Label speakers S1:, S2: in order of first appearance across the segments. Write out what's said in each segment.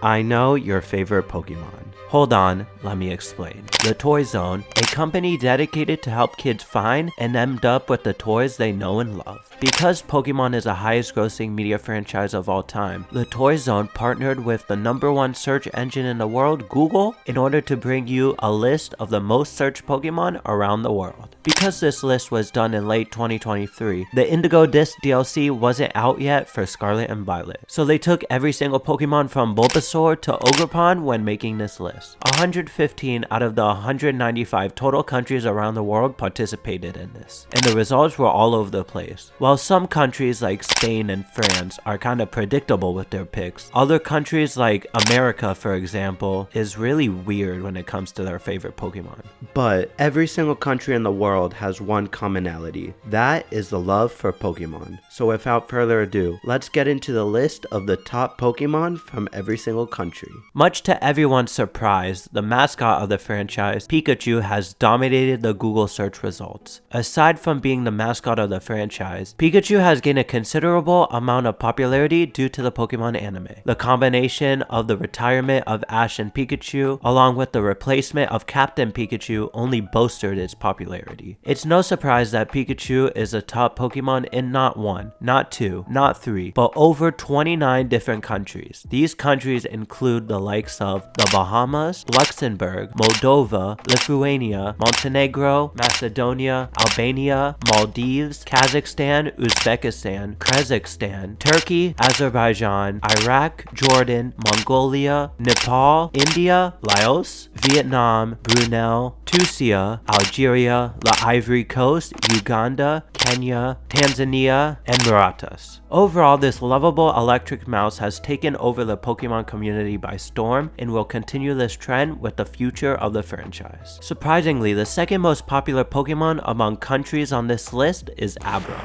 S1: I know your favorite Pokemon. Hold on, let me explain. The ToyZone, a company dedicated to help kids find and end up with the toys they know and love. Because Pokemon is the highest grossing media franchise of all time, the ToyZone partnered with the #1 search engine in the world, Google, in order to bring you a list of the most searched Pokemon around the world. Because this list was done in late 2023, the Indigo Disc DLC wasn't out yet for Scarlet and Violet. So they took every single Pokemon from Bulbasaur to Ogerpon when making this list. 115 out of the 195 total countries around the world participated in this, and the results were all over the place. While some countries like Spain and France are kind of predictable with their picks, other countries like America, for example, is really weird when it comes to their favorite Pokemon. But every single country in the world has one commonality. That is the love for Pokemon. So without further ado, let's get into the list of the top Pokemon from every single country. Much to everyone's surprise, the mascot of the franchise, Pikachu, has dominated the Google search results. Aside from being the mascot of the franchise, Pikachu has gained a considerable amount of popularity due to the Pokemon anime. The combination of the retirement of Ash and Pikachu, along with the replacement of Captain Pikachu, only bolstered its popularity. It's no surprise that Pikachu is a top Pokemon in not 1, not 2, not 3, but over 29 different countries. These countries include the likes of the Bahamas, Luxembourg, Moldova, Lithuania, Montenegro, Macedonia, Albania, Maldives, Kazakhstan, Uzbekistan, Kazakhstan, Turkey, Azerbaijan, Iraq, Jordan, Mongolia, Nepal, India, Laos, Vietnam, Brunei, Tunisia, Algeria, the Ivory Coast, Uganda, Kenya, Tanzania, and Mauritius. Overall, this lovable electric mouse has taken over the Pokemon community by storm and will continue this trend with the future of the franchise. Surprisingly, the second most popular Pokemon among countries on this list is Abra.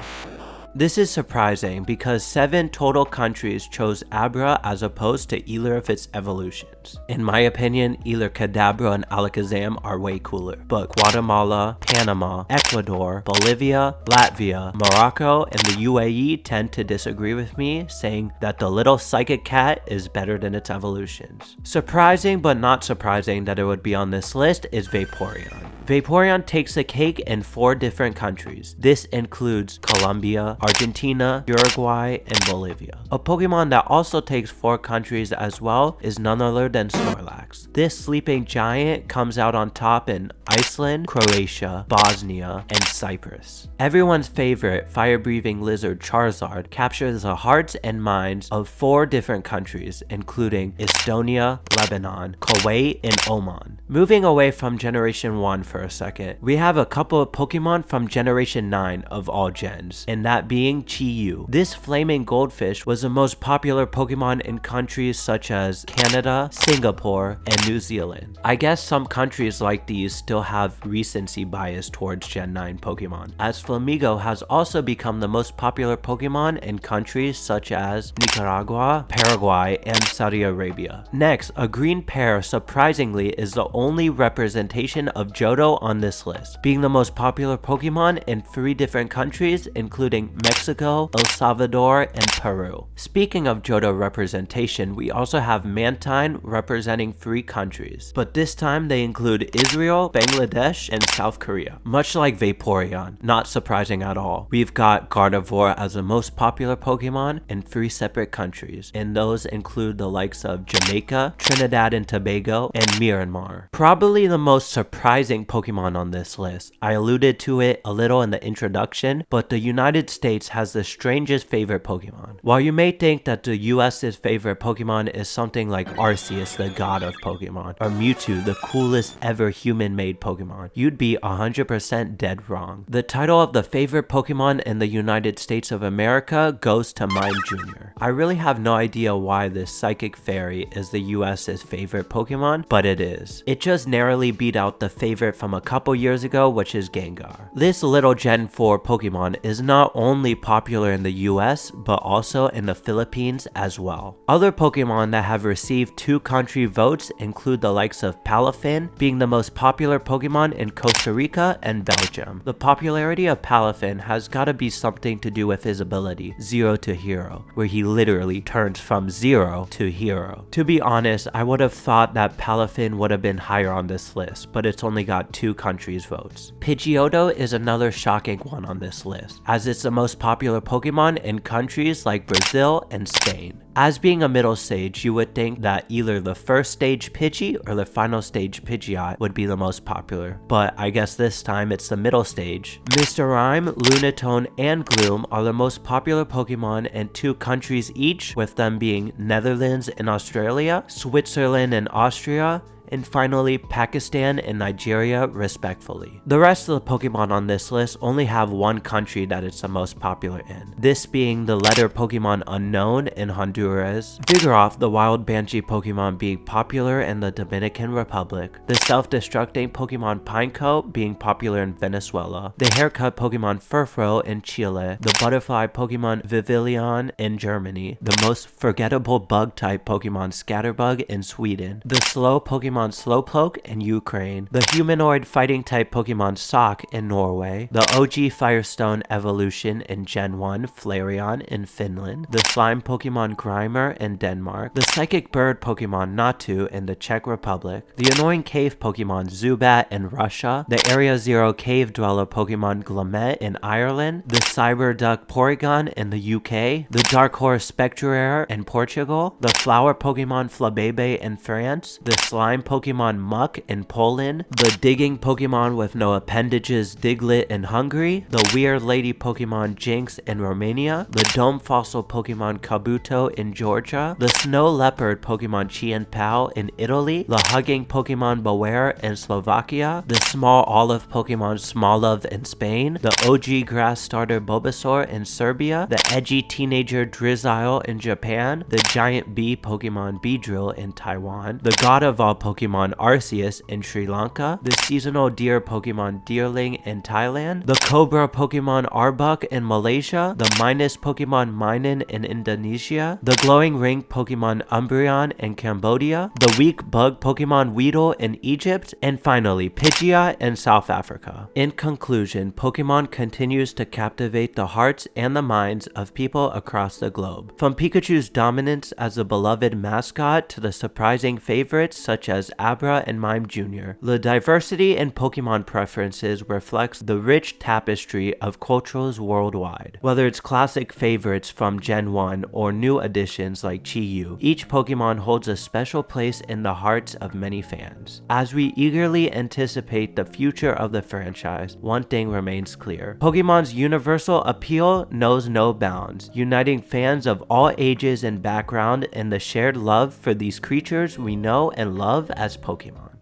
S1: This is surprising because 7 total countries chose Abra as opposed to either of its evolutions. In my opinion, either Kadabra and Alakazam are way cooler, but Guatemala, Panama, Ecuador, Bolivia, Latvia, Morocco, and the UAE tend to disagree with me, saying that the little psychic cat is better than its evolutions. Surprising but not surprising that it would be on this list is Vaporeon. Vaporeon takes the cake in 4 different countries. This includes Colombia, Argentina, Uruguay, and Bolivia. A Pokemon that also takes 4 countries as well is none other than Snorlax. This sleeping giant comes out on top in Iceland, Croatia, Bosnia, and Cyprus. Everyone's favorite fire-breathing lizard Charizard captures the hearts and minds of 4 different countries, including Estonia, Lebanon, Kuwait, and Oman. Moving away from Generation 1 for a second, we have a couple of Pokemon from Generation 9 of all gens, and that being Chi-Yu. This flaming goldfish was the most popular Pokemon in countries such as Canada, Singapore, and New Zealand. I guess some countries like these still have recency bias towards Gen 9 Pokemon, as Flamigo has also become the most popular Pokemon in countries such as Nicaragua, Paraguay, and Saudi Arabia. Next, a green pear surprisingly is the only representation of Johto on this list, being the most popular Pokemon in 3 different countries, including Mexico, El Salvador, and Peru. Speaking of Johto representation, we also have Mantine representing 3 countries, but this time they include Israel, Bangladesh, and South Korea. Much like Vaporeon, not surprising at all. We've got Gardevoir as the most popular Pokemon in 3 separate countries, and those include the likes of Jamaica, Trinidad and Tobago, and Myanmar. Probably the most surprising Pokemon on this list. I alluded to it a little in the introduction, but the United States has the strangest favorite Pokemon. While you may think that the US's favorite Pokemon is something like Arceus, the god of Pokemon, or Mewtwo, the coolest ever human-made Pokemon, you'd be 100% dead wrong. The title of the favorite Pokemon in the United States of America goes to Mime Jr. I really have no idea why this Psychic Fairy is the US's is Favorite Pokémon, but it is. It just narrowly beat out the favorite from a couple years ago, which is Gengar. This little Gen 4 Pokemon is not only popular in the US, but also in the Philippines as well. Other Pokemon that have received 2 country votes include the likes of Palafin, being the most popular Pokemon in Costa Rica and Belgium. The popularity of Palafin has gotta be something to do with his ability, Zero to Hero, where he literally turns from zero to hero. To be honest, I would have thought that Palafin would have been higher on this list, but it's only got 2 countries' votes. Pidgeotto is another shocking one on this list, as it's the most popular Pokemon in countries like Brazil and Spain. As being a middle stage, you would think that either the first stage Pidgey or the final stage Pidgeot would be the most popular, but I guess this time it's the middle stage. Mr. Rhyme, Lunatone, and Gloom are the most popular Pokemon in 2 countries each, with them being Netherlands and Australia, Switzerland and Austria, and finally Pakistan and Nigeria respectfully. The rest of the Pokemon on this list only have 1 country that it's the most popular in, this being the letter Pokemon Unknown in Honduras, Vigoroth the wild Banshee Pokemon being popular in the Dominican Republic, the self-destructing Pokemon Pineco being popular in Venezuela, the haircut Pokemon Furfrou in Chile, the butterfly Pokemon Vivillon in Germany, the most forgettable bug-type Pokemon Scatterbug in Sweden, the slow Pokemon Slowpoke in Ukraine, the humanoid fighting type Pokemon Sock in Norway, the OG Firestone evolution in Gen 1 Flareon in Finland, the slime Pokemon Grimer in Denmark, the psychic bird Pokemon Natu in the Czech Republic, the annoying cave Pokemon Zubat in Russia, the Area Zero cave dweller Pokemon Glamet in Ireland, the cyber duck Porygon in the UK, the dark horse Spectrarare in Portugal, the flower Pokemon Flabebe in France, the slime Pokemon Muck in Poland, the digging Pokemon with no appendages Diglett in Hungary, the weird lady Pokemon Jinx in Romania, the dome fossil Pokemon Kabuto in Georgia, the snow leopard Pokemon Chien-Pao in Italy, the hugging Pokemon Beware in Slovakia, the small olive Pokemon Smoliv in Spain, the OG grass starter Bulbasaur in Serbia, the edgy teenager Drizzile in Japan, the giant bee Pokemon Beedrill in Taiwan, the god of all Pokemon Arceus in Sri Lanka, the seasonal deer Pokemon Deerling in Thailand, the cobra Pokemon Arbok in Malaysia, the minus Pokemon Minun in Indonesia, the glowing ring Pokemon Umbreon in Cambodia, the weak bug Pokemon Weedle in Egypt, and finally Pidgeot in South Africa. In conclusion, Pokemon continues to captivate the hearts and the minds of people across the globe. From Pikachu's dominance as a beloved mascot to the surprising favorites such as Abra and Mime Jr., the diversity in Pokemon preferences reflects the rich tapestry of cultures worldwide. Whether it's classic favorites from Gen 1 or new additions like Chi-Yu, each Pokemon holds a special place in the hearts of many fans. As we eagerly anticipate the future of the franchise, one thing remains clear. Pokemon's universal appeal knows no bounds, uniting fans of all ages and background in the shared love for these creatures we know and love as Pokemon.